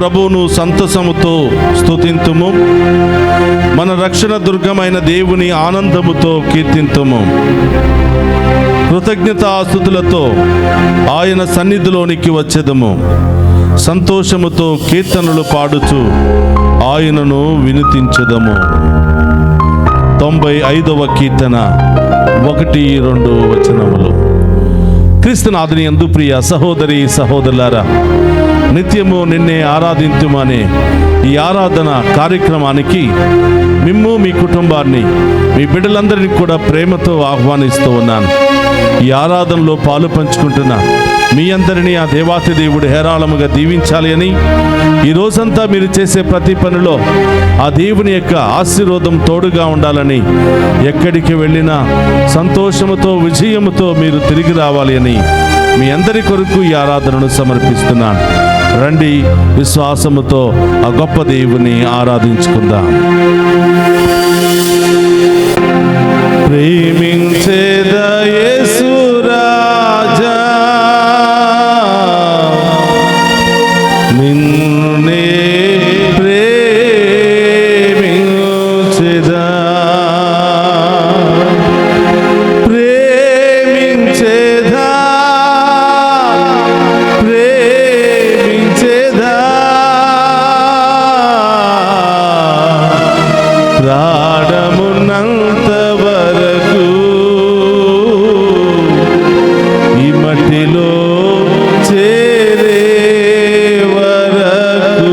ప్రభువును సంతసముతో స్తుతింతుము, మన రక్షణ దుర్గమైన దేవుని ఆనందముతో కీర్తింతుము. కృతజ్ఞతాస్తుతులతో ఆయన సన్నిధిలోనికి వచ్చెదము. సంతోషముతో కీర్తనలు పాడుచు ఆయనను వినుతించెదము. 95వ కీర్తన 1-2 వచనములు. క్రీస్తునాథుని యందు ప్రియ సహోదరి సహోదరులారా, నిత్యము నిన్నే ఆరాధింతుమనే ఈ ఆరాధన కార్యక్రమానికి మిమ్ము, మీ కుటుంబాన్ని, మీ బిడ్డలందరినీ కూడా ప్రేమతో ఆహ్వానిస్తూ ఉన్నాను. ఈ ఆరాధనలో పాలు పంచుకుంటున్న మీ అందరినీ ఆ దేవాతి దేవుడు హేరాళముగా దీవించాలి అని, ఈ రోజంతా మీరు చేసే ప్రతి పనిలో ఆ దేవుని యొక్క ఆశీర్వాదం తోడుగా ఉండాలని, ఎక్కడికి వెళ్ళినా సంతోషముతో విజయముతో మీరు తిరిగి రావాలి అని మీ అందరి కొరకు ఈ ఆరాధనను సమర్పిస్తున్నాను. రండి, విశ్వాసముతో ఆ గొప్ప దేవుని ఆరాధించుకుందాం. ప్రేమించేద యేసు రాజా, నిన్నే ప్రేమించేదా, ప్రేమించేదా, ప్రేమించేదా, ప్రాణమున్నంత వరకు ఈ మట్టిలో చేరే వరకు.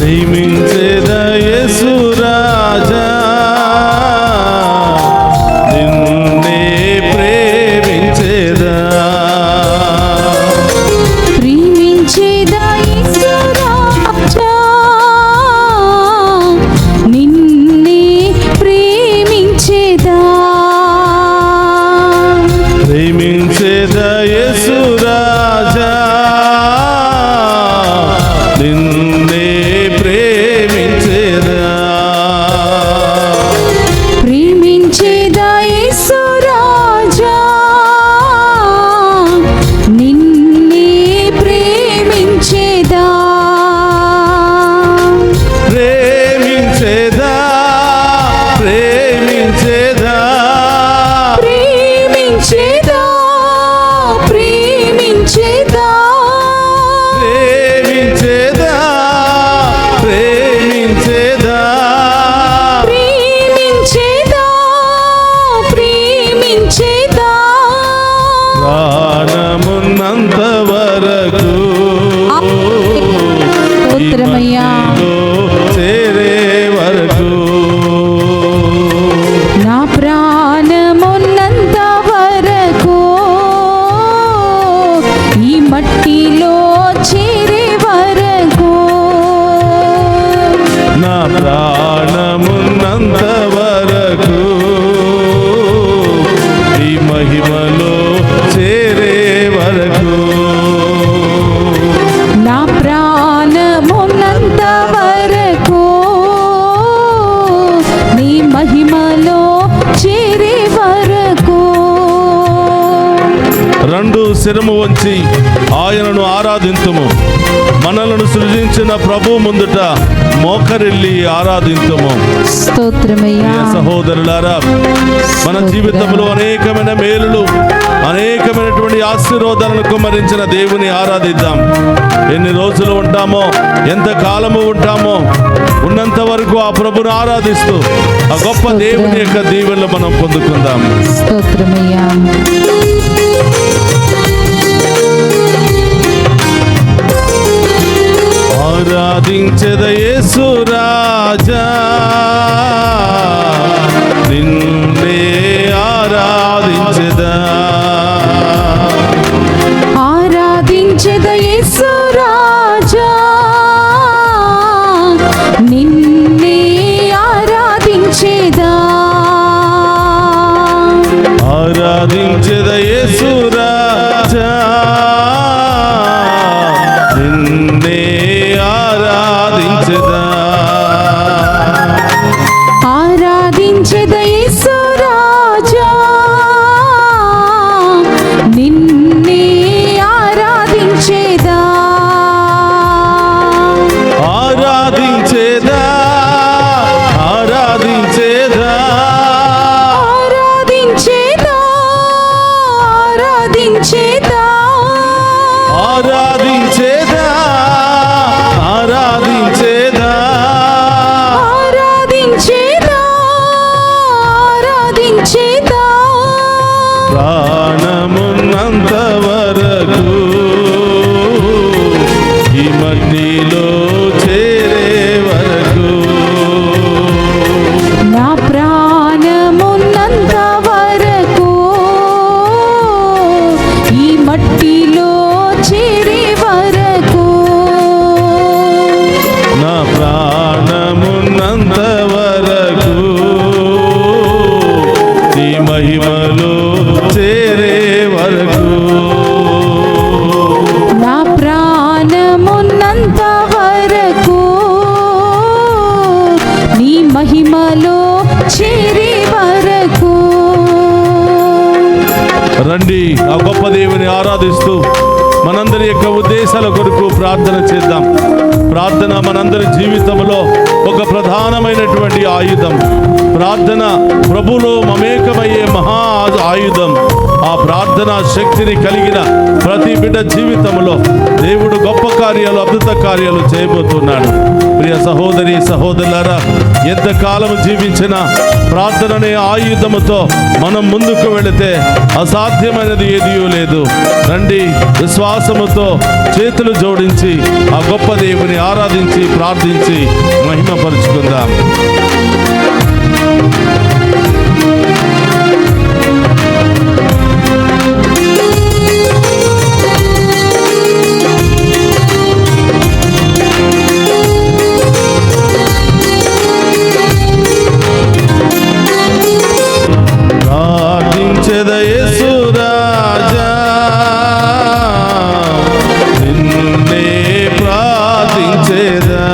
ప్రేమించేదా యేసు రాజా, నిన్నే ప్రేమించేదా, ప్రేమించేదా యేసు రాజా, నిన్నే ప్రేమించేదా, ప్రేమించేదా యేసు రాజా, నిన్నే ప్రేమించేదా, ప్రేమించేదా యేసు రాజా, నిన్నే ప్రేమించేదా, ప్రేమించేదా, ప్రేమించేదా, ప్రేమించేదా, ప్రేమించేదా, ప్రేమించేదా, ప్రేమించేదా, ప్రేమించేదా, ప్రేమించేదా, ప్రాణమున్నంత వరకు స్తోత్రమయ్యా. చేరే వరకు నా ప్రాణమున్నంత వరకు ఈ మట్టిలో చేరే వరకు, నా ప్రాణమున్నంత వరకు ఈ మహిమలో చేరే వరకు, నా ప్రాణమున్నంత వరకు నీ మహిమలో చేరే వరకు. రెండు శిరము వంచి ఆయనను ఆరాధింతుము. మనలను సృజించిన ప్రభు ముందుట మోకరిల్లి ఆరాధింతుము. స్తోత్రమయ్యా. సహోదరులారా, మన జీవితంలో అనేకమైన మేలులు, అనేకమైనటువంటి ఆశీర్వాదాలను కుమ్మరించిన దేవుని ఆరాధిద్దాం. ఎన్ని రోజులు ఉంటామో, ఎంత కాలము ఉంటామో, ఉన్నంత వరకు ఆ ప్రభుని ఆరాధిస్తూ ఆ గొప్ప దేవుని యొక్క దీవెనలు మనం పొందుకుందాం. స్తోత్రమయ్యా. ఆరాధించెద యేసు రాజా నిన్నే ఆరాధించెదా ఆరాధించెద యేసు రాజా నిన్నే ఆరాధించెదా ఆరాధించెద యేసు రాజా నిన్నే ఆరాధించెదా ఆరాధించెద యేసు రాజా నిన్నే ఆరాధించెదా ఆరాధించెదా ఆరాధించెదా ఆరాధించెదా ఆరాధించెదా ఆరాధించెదా ఆరాధించెదా ఆరాధించెదా ప్రాణమున్నంత వరకు ఈ మట్టిలో చేరే వరకు నా ప్రాణమున్నంత వరకు ఈ మట్టిలో చేరే వరకు నా ప్రాణమున్నంత వరకు ఈ మహిమలో చేరే వరకు నా ప్రాణమున్నంత వరకు నీ మహిమలో చేరే వరకు రండి ఆ గొప్ప దేవుని ఆరాధిస్తూ మనందరి యొక్క ఉద్దేశాల కొరకు ప్రార్థన చేద్దాం. ప్రార్థన మనందరి జీవితంలో ఒక ప్రధానమైనటువంటి ఆయుధం. ప్రార్థన ప్రభులో మమేకమయ్యే మహా ఆయుధం. ఆ ప్రార్థనా శక్తిని కలిగిన ప్రతి బిడ్డ జీవితంలో దేవుడు గొప్ప కార్యాలు, అద్భుత కార్యాలు చేయబోతున్నాడు. ప్రియ సహోదరి సహోదరులారా, ఎంతకాలం జీవించిన ప్రార్థననే ఆయుధముతో మనం ముందుకు వెళితే అసాధ్యమైనది ఏదీ లేదు. రండి విశ్వాసముతో చేతులు జోడించి ఆ గొప్ప దేవుని ఆరాధించి ప్రార్థించి మహిమపరుచుకుందాం. ప్రార్థించెద యేసు రాజా నిన్నే ప్రార్థించెదా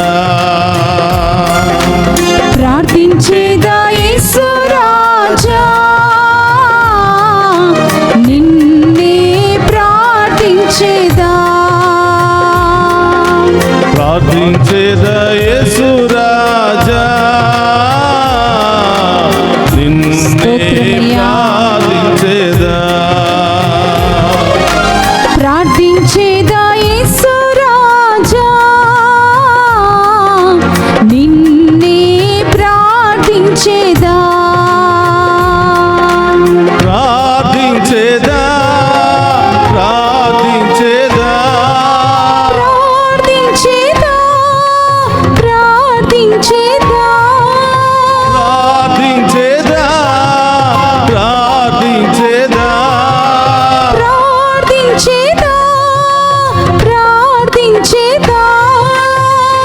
ప్రార్థించేదా యేసు రాజా నిన్నే ప్రార్థించేదా ప్రార్థించెద యేసు రాజా నిన్నే స్తోత్రమయ్యా. ప్రార్థించెదా ప్రార్థించేదా యేసు రాజా నిన్నే ప్రార్థించేదా ప్రార్థించెదా ప్రార్థించెదా ప్రార్థించేదా ప్రార్థించేదా ప్రార్థించెదా ప్రార్థించెదా ప్రార్థించేదా ప్రార్థించేదా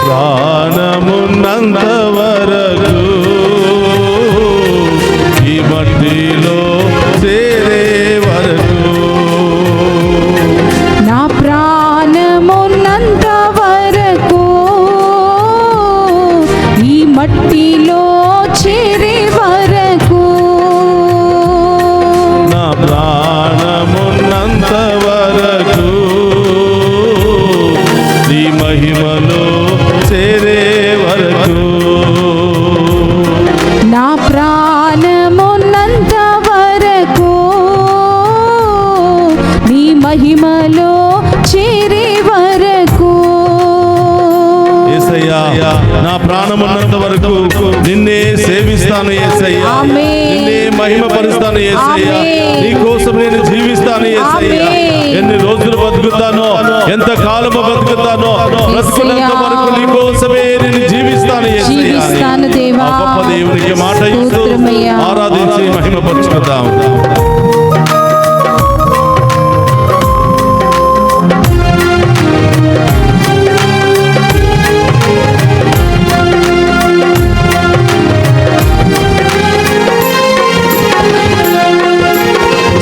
ప్రాణమున్నంత వరకు ఈ మట్టిలో చేరే వరకు నా ప్రాణమున్నంత వరకు ఈ మట్టిలో చేరే వరకు నా ప్రాణమున్నంత వరకు నీ మహిమలో చేరే వరకు నా ప్రాణమున్నంత వరకు నీ మహిమలో చేరే వరకు యేసయ్యా నా ప్రాణమున్నంత వరకు నిన్నే సేవిస్తాను యేసయ్యా ఆమేన్. నిన్నే మహిమపరుస్తాను యేసయ్యా. ఆమేన్. నీ కోసం నేను జీవిస్తాను యేసయ్యా. ఆమేన్. ఎన్ని రోజులు బతుకుతానో, ఎంత కాలము బతుకుతానో, బ్రతుకున్నంత వరకు నీ కోసమే నేను జీవిస్తాను యేసయ్యా. జీవిస్తాను దేవా. ఆ గొప్ప దేవునికి మాట ఇస్తూ స్తోత్రమయ్యా. ఆరాధించి మహిమపరుచుకుందాం.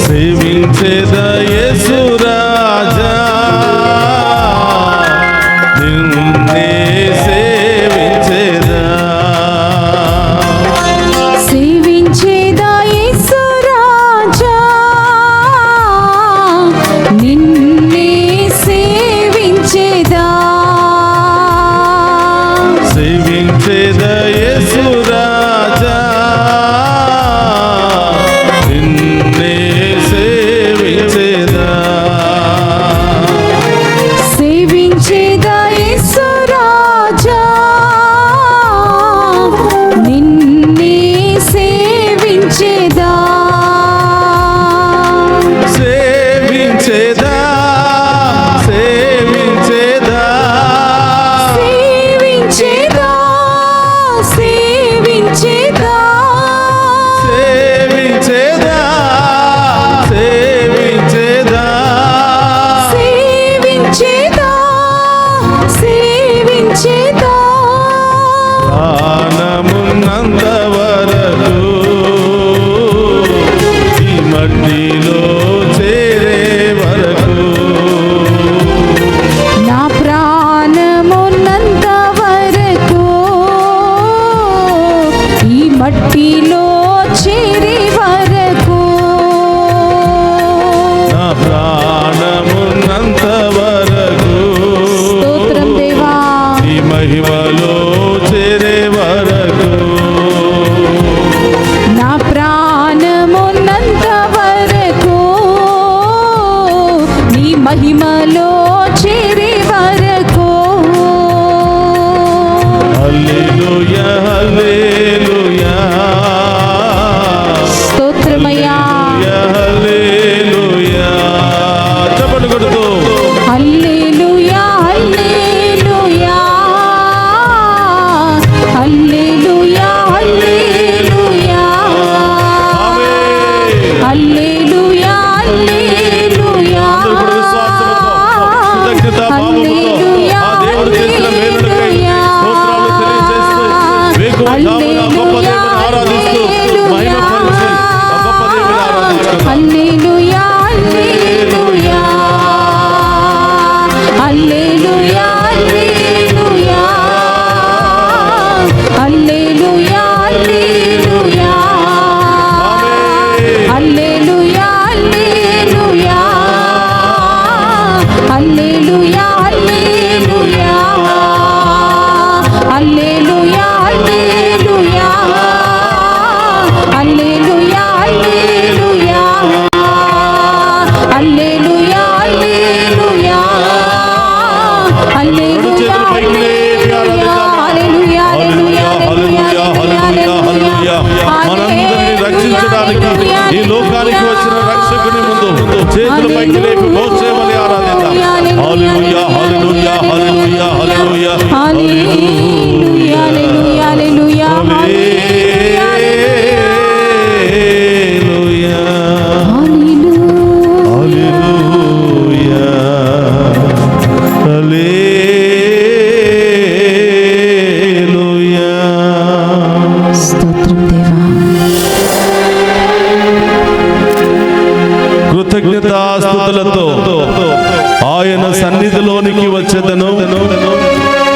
సేవించేదా యేసు రాజా, నిన్నే సేవించేదా. సేవించేదా యేసు రాజా, నిన్నే సేవించేదా. సేవించేదా యేసు రాజా, నిన్నే సేవించేదా. సేవించేదా యేసు రాజా, నిన్నే సేవించేదా. సేవించేదా, సేవించేదా, సేవించేదా, సేవించేదా. సేవించేదా, సేవించేదా. సేవించేదా, సేవించేదా. ప్రాణమున్నంత వరకు ఈ మట్టిలో చేరే వరకు, నా ప్రాణమున్నంత వరకు ఈ మట్టిలో చేరే వరకు, నా ప్రాణమున్నంత వరకు స్తోత్రం దేవా. ఈ మహిమలో చేరే వరకు, నా ప్రాణమున్నంత వరకు నీ మహిమలో చేరే వరకు. హల్లెలూయా, హల్లెలూయా, స్తోత్రమయ్యా. హల్లెలూయా. చప్పట్లు కొడుతూ హల్లెలూయా, హల్లెలూయా, హల్లెలూయా, హల్లెలూయా, ఆమేన్. హల్లెలూయా, హల్లెలూయా, అందరూ కూడా విశ్వాసముతో, కృతజ్ఞతా భావముతో ఆ దేవుడు చేసిన మేలులకై స్తోత్రాలు తెలియజేస్తూ, వేకువజామున ఆ గొప్ప దేవుని ఆరాధిస్తూ, మహిమపరిచి ఆ గొప్ప దేవుని ఆరాధించుకుందాం. హల్లెలూయా, హల్లెలూయా, హల్లెలూయా, హల్లెలూయా, హల్లెలూయా, హల్లెలూయా, ఆమేన్. హల్లెలూయా, హల్లెలూయా, హల్లెలూయా, హల్లెలూయా, హల్లెలూయా, హల్లెలూయా, హల్లెలూయా, హల్లెలూయా, హల్లెలూయా, హల్లెలూయా, రెండు చేతులు పైకి లేపి ఆరాధిద్దాం. హల్లెలూయా, హల్లెలూయా, హల్లెలూయా, హల్లెలూయా, హల్లెలూయా. మనందరినీ రక్షించడానికి ఈ లోకానికి వచ్చిన రక్షకుని ముందు చేతులు పైకి లేపి మోసేమని ఆరాధిద్దాం. హల్లెలూయా, హల్లెలూయా, హల్లెలూయా, హల్లెలూయా, హల్లెలూయా, హల్లెలూయా, హల్లెలూయా, హల్లెలూయా. హల్లెలూయా. హల్లెలూయా. స్తోత్రం దేవా. కృతజ్ఞతాస్తుతులతో ఆయన సన్నిధిలోనికి వచ్చేదను,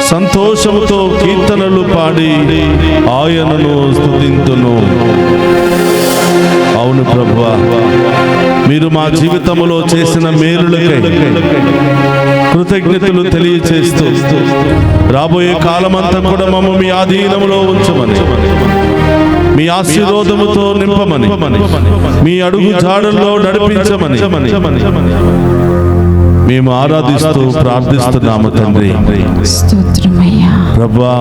సంతోషముతో కీర్తనలు పాడి ఆయనను స్తుతింతును. అవును ప్రభువా, మీరు మా జీవితంలో చేసిన మేలులకై కృతజ్ఞతలు తెలియచేస్తూ రాబోయే కాలమంతా కూడా మమ్మ మీ ఆధీనములో ఉంచమని, మీ ఆశీర్వాదముతో నింపమని, మీ అడుగు జాడల్లో నడిపించమని మేము ఆరాధిస్తూ ప్రార్థిస్తున్నాము తండ్రి. స్తోత్రమయ్యా. ప్రభా,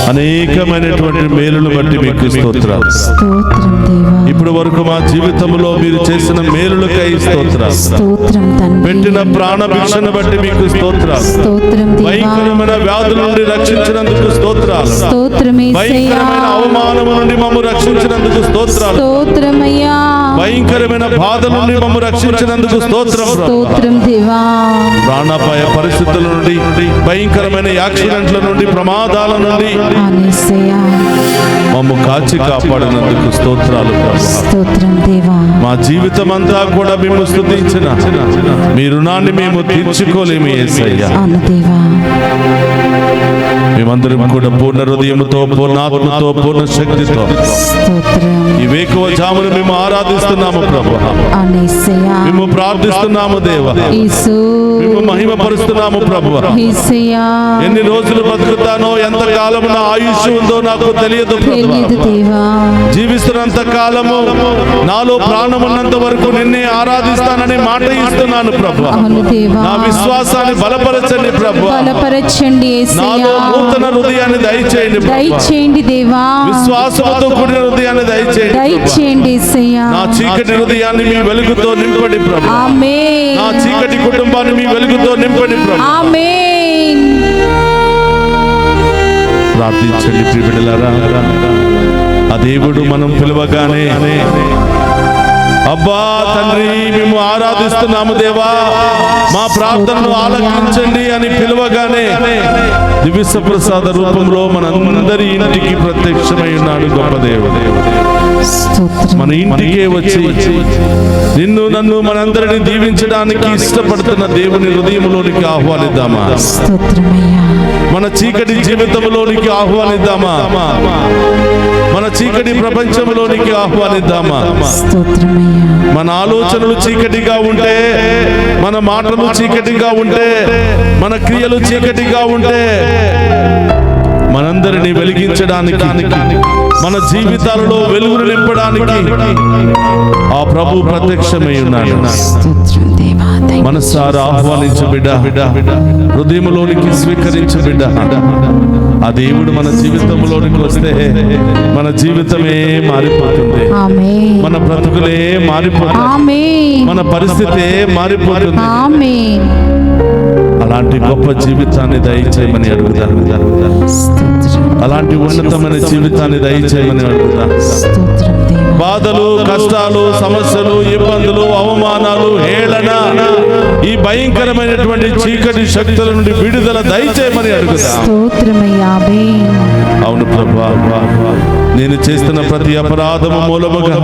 అనేకమైనటువంటి మేలులు బట్టి మీకు స్తోత్రాలు. స్తోత్రం దేవా. ఇప్పుడు వరకు మా జీవితంలో మీరు చేసిన మేలులకై స్తోత్రాలు. స్తోత్రం తండ్రి. పెట్టిన ప్రాణ భిక్షను బట్టి మీకు స్తోత్రాలు. స్తోత్రం దేవా. భయంకరమైన వ్యాధుల నుండి రక్షించినందుకు స్తోత్రాలు. స్తోత్రం యేసయ్యా. భయంకరమైన అవమానం నుండి మమ్ము రక్షించినందుకు స్తోత్రాలు. స్తోత్రమయ్యా. భయంకరమైన బాధ నుండి మమ్ము రక్షించినందుకు స్తోత్రం. స్తోత్రం దేవా. ప్రాణాపాయ పరిస్థితుల నుండి, భయంకరమైన యాక్సిడెంట్ల నుండి, ప్రమాదాల నుండి యేసయ్యా. మమ్ము కాచి కాపాడినందుకు స్తోత్రాలు. స్తోత్రం దేవా. మా జీవితం అంతా కూడా మేము స్తుతించిన మీ రుణాన్ని మేము తీర్చుకోలేము యేసయ్యా. అవును దేవా. మేమందరం కూడా పూర్ణ హృదయంతో, పూర్ణ ఆత్మతో, పూర్ణ శక్తితో స్తోత్రం. ఈ వేకువ జామును మేము ఆరాధిస్తున్నాము ప్రభువా. అవును యేసయ్యా. మేము ప్రార్థిస్తున్నాము దేవా. యేసు. మేము మహిమపరుస్తున్నాము ప్రభువా. యేసయ్యా. ఎన్ని రోజులు బతుకుతానో, ఎంత కాలం నా ఆయుష్ ఉందో నాకు తెలియదు ప్రభువా. తెలియదు దేవా. జీవిస్తున్నంత కాలము, నాలో ప్రాణం ఉన్నంత వరకు నిన్నే ఆరాధిస్తానని మాట ఇస్తున్నాను ప్రభువా. అవును దేవా. నా విశ్వాసాన్ని బలపరచండి ప్రభువా. బలపరచండి యేసయ్యా. నాలో నూతన హృదయాన్ని దయచేయండి ప్రభువా. దయచేయండి దేవా. విశ్వాసముతో కూడిన హృదయాన్ని దయచేయండి ప్రభువా. దయచేయండి యేసయ్యా. నా చీకటి హృదయాన్ని మీ వెలుగుతో నింపండి ప్రభువా. ఆమేన్. నా చీకటి కుటుంబాన్ని మీ వెలుగుతో నింపండి ప్రభువా. ఆమేన్. ప్రార్థించండి ప్రియబిడ్డలారా. ఆ దేవుడు మనం పిలవగానే, అబ్బా తండ్రి మేము ఆరాధిస్తున్నాము దేవా, మా ప్రార్థనను ఆలకించండి అని పిలవగానే దివ్య ప్రసాద రూపంలో మనందరి ఇంటికి ప్రత్యక్షమై ఉన్నాడు గొప్ప దేవుడు. మన ఇంటికే వచ్చి నిన్ను, నన్ను, మనందరిని దీవించడానికి ఇష్టపడుతున్న దేవుని హృదయంలోనికి ఆహ్వానిద్దామా? మన చీకటి జీవితంలోనికి ఆహ్వానిద్దామా? మన చీకటి ప్రపంచంలోనికి ఆహ్వానిద్దామా? మన ఆలోచనలు చీకటిగా ఉంటే, మన మాటలు చీకటిగా ఉంటే, మన క్రియలు చీకటిగా ఉంటే, మనందరినీ వెలిగించడానికి, మన జీవితాలలో వెలుగును నింపడానికి ఆ ప్రభు ప్రత్యక్షమై ఉన్నాడు. మనసారా ఆహ్వానించు బిడ్డ, హృదయంలోనికి స్వీకరించు బిడ్డ. ఆ దేవుడు మన జీవితంలోనికి వస్తే మన జీవితమే మారిపోతుంది. మన బ్రతుకులే మారిపోతుంది. మన పరిస్థితే మారిపోతుంది. అలాంటి గొప్ప జీవితాన్ని దయచేయమని అడుగుతాను. అలాంటి ఉన్నతమైన జీవితాన్ని దయచేయమని అడుగుతాను. బాధలు, కష్టాలు, సమస్యలు, ఇబ్బందులు, అవమానాలు, హేళన, ఈ భయంకరమైనటువంటి చీకటి శక్తుల నుండి విడుదల దయచేయమని అడుగుతాను. అవును ప్రభువా, నేను చేస్తున్న ప్రతి అపరాధము మూలముగా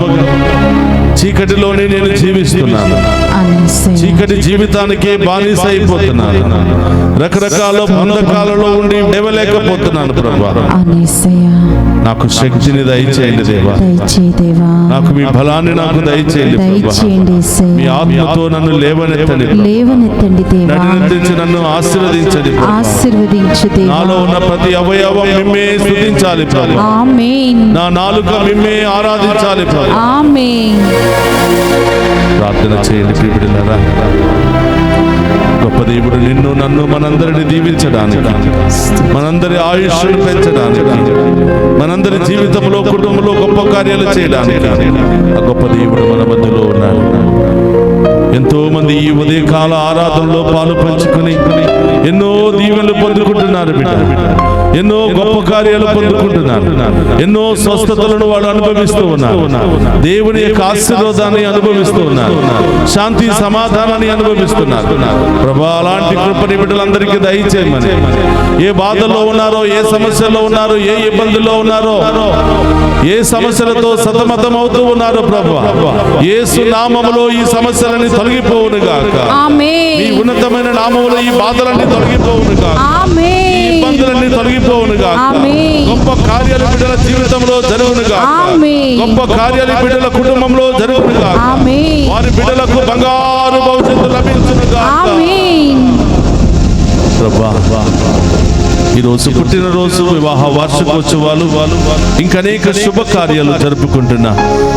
చీకటిలోనే నేను జీవిస్తున్నాను. చీకటి జీవితానికి బానిస అయిపోతున్నాను. రకరకాల బంధకాలలో ఉండి లేవలేకపోతున్నాను ప్రభువా. నాకు శక్తిని దయచేయండి దేవా. నాకు మీ బలాన్ని నాకు దయచేయండి ప్రభువా. మీ ఆత్మతో నన్ను లేవనెత్తండి. నడినెత్తించి నన్ను ఆశీర్వదించండి. నాలో ఉన్న ప్రతి అవయవం మిమ్మే స్తుతించాలి ప్రభువా. నా నాలుక మిమ్మే ఆరాధించాలి ప్రభువా. ప్రార్థన చేయండి ప్రియబిడ్డలారా. గొప్ప దేవుడు నిన్ను, నన్ను, మనందరిని దీవించడానికి, మనందరి ఆయుష్ను పెంచడానికి, మనందరి జీవితంలో, కుటుంబంలో గొప్ప కార్యాలు చేయడానికి ఆ గొప్ప దేవుడు మన మధ్యలో ఉన్నాడు. ఎంతో మంది ఈ ఉదయకాల ఆరాధనలో పాలు పంచుకుని ఎన్నో దీవెనలు పొందుకుంటున్నారు బిడ్డ. ఎన్నో గొప్ప కార్యాలు పొందుకుంటున్నారు. ఎన్నో స్వస్థతలను వాళ్ళు అనుభవిస్తూ ఉన్నారు. దేవుని యొక్క ఆశీర్వాదాన్ని అనుభవిస్తూ ఉన్నారు. శాంతి సమాధానాన్ని అనుభవిస్తున్నారు. ప్రభా, అలాంటి కృపని బిడ్డలందరికీ దయచేయమని. ఏ బాధల్లో ఉన్నారో, ఏ సమస్యల్లో ఉన్నారో, ఏ ఇబ్బందుల్లో ఉన్నారో, ఏ సమస్యలతో సతమతం అవుతూ ఉన్నారో ప్రభువా, యేసు నామములో ఈ సమస్యలన్నీ తొలగిపోవునుగాక. ఈ ఉన్నతమైన నామములో ఈ బాధలన్నీ తొలగిపోవునుగాక. ఈ ఇబ్బందులన్నీ తొలగిపోవునుగాక. గొప్ప కార్యాలు బిడ్డల జీవితంలో జరుగునుగాక. గొప్ప కార్యాలు బిడ్డల కుటుంబంలో జరుగునుగాక. వారి బిడ్డలకు బంగారు భవిష్యత్తు లభించునుగాక. ప్రభా, ఈరోజు పుట్టినరోజు, వివాహ వార్షికోత్సవాలు, ఇంకా అనేక శుభకార్యాలు జరుపుకుంటున్న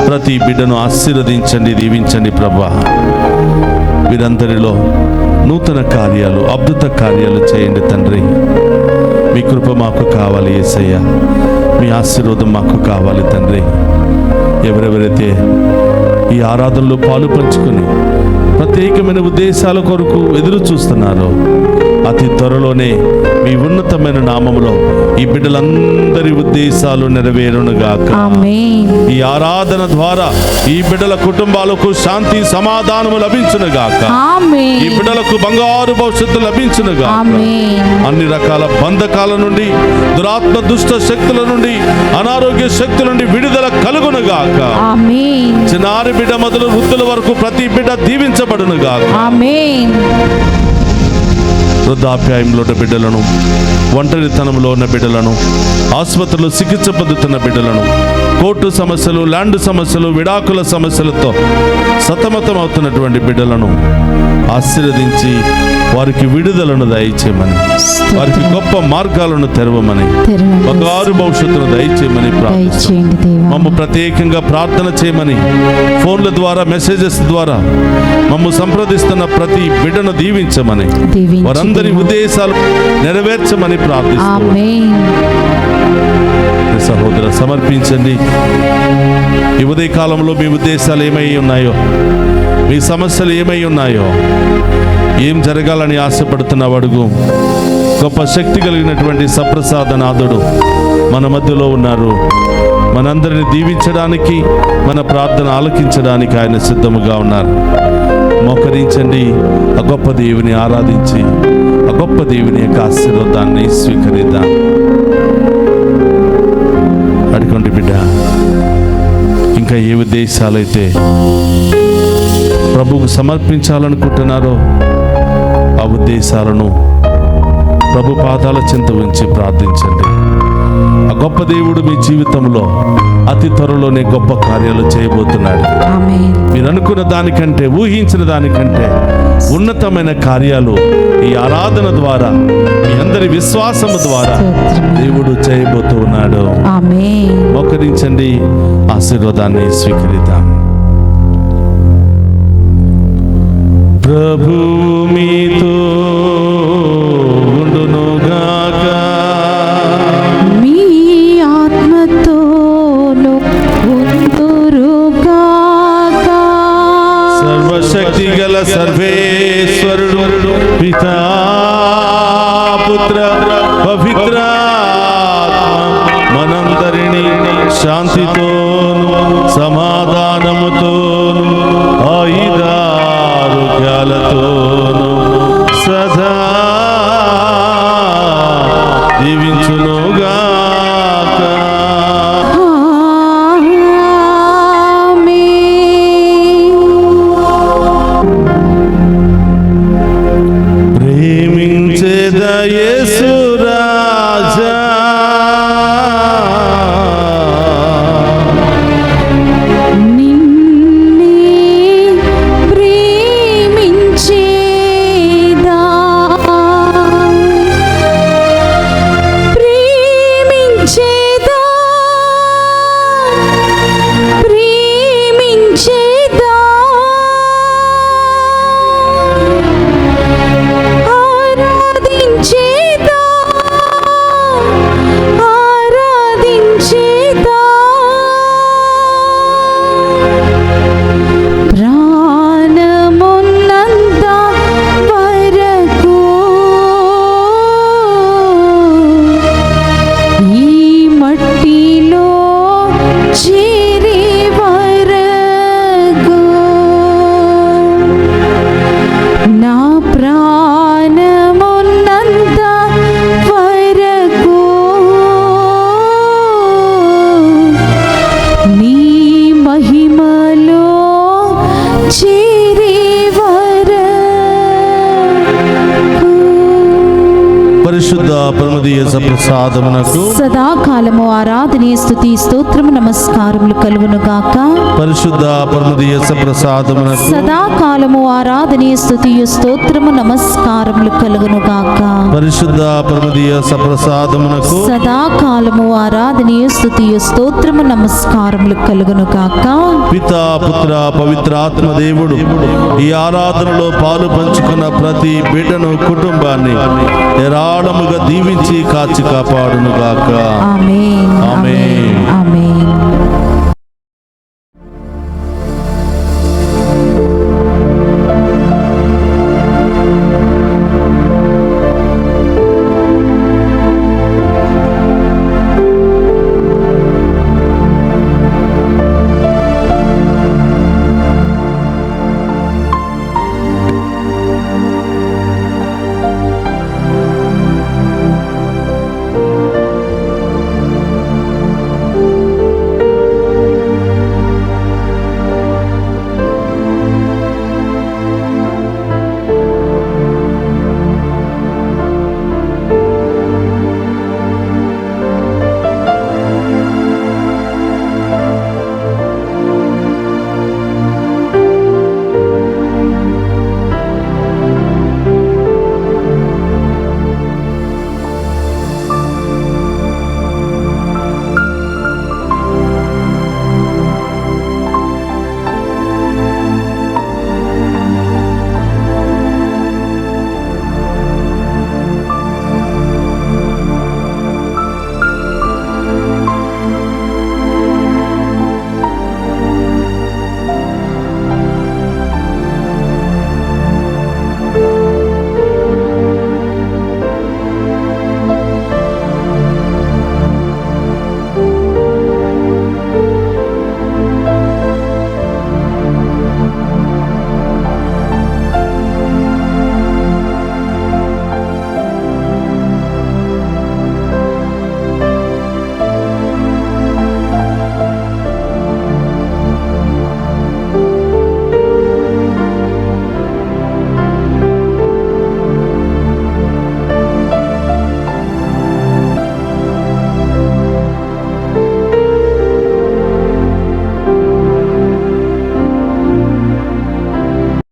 ప్రతి బిడ్డను ఆశీర్వదించండి, దీవించండి ప్రభా. వీరందరిలో నూతన కార్యాలు, అద్భుత కార్యాలు చేయండి తండ్రి. మీ కృప మాకు కావాలి యేసయ్య, మీ ఆశీర్వాదం మాకు కావాలి తండ్రి. ఎవరెవరైతే ఈ ఆరాధనలో పాలు పంచుకొని ప్రత్యేకమైన ఉద్దేశాల కొరకు ఎదురు చూస్తున్నారో అతి త్వరలోనే మీ ఉన్నతమైన నామములో ఈ బిడ్డలందరి ఉద్దేశాలు నెరవేరునుగాక. ఆమేన్. ఈ ఆరాధన ద్వారా ఈ బిడ్డల కుటుంబాలకు శాంతి సమాధానము లభించునుగాక. ఆమేన్. ఈ బిడ్డలకు బంగారు భవిష్యత్తు లభించునుగాక. ఆమేన్. అన్ని రకాల బంధకాల నుండి, దురాత్మ దుష్ట శక్తుల నుండి, అనారోగ్య శక్తుల నుండి విడుదల కలుగునుగాక. ఆమేన్. చిన్నారి బిడ్డ మొదలు వృద్ధుల వరకు ప్రతి బిడ్డ దీవించబడునుగాక. ఆమేన్. వృద్ధాప్యాయంలో ఉన్న బిడ్డలను, ఒంటరితనంలో ఉన్న బిడ్డలను, ఆసుపత్రిలో చికిత్స పొందుతున్న బిడ్డలను, కోర్టు సమస్యలు, ల్యాండ్ సమస్యలు, విడాకుల సమస్యలతో సతమతం అవుతున్నటువంటి బిడ్డలను ఆశీర్వదించి వారికి విడుదలను దయచేయమని, వారికి గొప్ప మార్గాలను తెరవమని, బంగారు భవిష్యత్తును దయచేయమని దయచేయండి దేవా. మమ్ము ప్రత్యేకంగా ప్రార్థన చేయమని ఫోన్ల ద్వారా, మెసేజెస్ ద్వారా మమ్ము సంప్రదిస్తున్న ప్రతి బిడ్డను దీవించమని, వారందరి ఉద్దేశాలు నెరవేర్చమని ప్రార్థిస్తున్నాము. ఆమేన్. సహోదర సమర్పించండి. ఈ ఉదయ కాలంలో మీ ఉద్దేశాలు ఏమై ఉన్నాయో, మీ సమస్యలు ఏమై ఉన్నాయో, ఏం జరగాలని ఆశపడుతున్నావు అడుగు. గొప్ప శక్తి కలిగినటువంటి సప్రసాదనాథుడు మన మధ్యలో ఉన్నారు. మనందరిని దీవించడానికి, మన ప్రార్థన ఆలకించడానికి ఆయన సిద్ధముగా ఉన్నారు. మోకరించండి, ఆ గొప్ప దేవుని ఆరాధించి ఆ గొప్ప దేవుని యొక్క ఆశీర్వాదాన్ని స్వీకరిద్దాం. అడుగుండి బిడ్డ, ఇంకా ఏ ఉద్దేశాలైతే ప్రభువుకు సమర్పించాలనుకుంటున్నారో ఆ ఉద్దేశాలను ప్రభు పాదాల చెంత ఉంచి ప్రార్థించండి. ఆ గొప్ప దేవుడు మీ జీవితంలో అతి త్వరలోనే గొప్ప కార్యాలు చేయబోతున్నాడు. ఆమేన్. మీరు అనుకున్న దానికంటే, ఊహించిన దానికంటే ఉన్నతమైన కార్యాలు ఈ ఆరాధన ద్వారా, మీ అందరి విశ్వాసము ద్వారా దేవుడు చేయబోతూ ఉన్నాడు. ఆమేన్. మోకరించండి, ఆశీర్వాదాన్ని స్వీకరిద్దాం. ప్రభు మీతో ఉండునుగాక. మీ ఆత్మతోను ఉందురుగాక. సర్వశక్తి గల సర్వేశ్వరుడు పితా, పుత్ర, పవిత్రాత్మ మనందరినీ శాంతితోను సమాధానముతోను ఆయుధారోగ్యాలతోను సదా దీవించునుగాక. ప్రేమించేద యేసు రాజా, నిన్నే ప్రేమించేదా, ప్రేమించేదా, ప్రేమించేదా, ఆరాధించేదా, ఆరాధించేదా, ప్రాణమున్నంత వరకు ఈ మట్టిలో చేరే వరకు నా ప్రాణమున్నంత వరకు నీ మహిమలో చేరే వరకు. పరిశుద్ధ పరమ పరమదీయ ప్రసాదమునకు సదాకాలము ఆరాధనే స్తుతి స్తోత్రము నమస్కారములు కలుగును గాక. పరిశుద్ధ పరమదీయ ప్రసాదమునకు సదాకాలము ఆరాధనే స్తుతి స్తోత్రము నమస్కారములు కలుగును గాక. పరిశుద్ధ పరమదీయ ప్రసాదమునకు సదాకాలము ఆరాధనే స్తుతి స్తోత్రము నమస్కారములు కలుగును గాక. పితా పుత్ర పవిత్రాత్మ దేవుడు ఈ ఆరాధనలో పాలు పంచుకున్న ప్రతి బిడ్డను కుటుంబాన్ని ఏరాళముగా దీవించి కాచి కాపాడును గాక. ఆమేన్. ఆమేన్. ఆమేన్.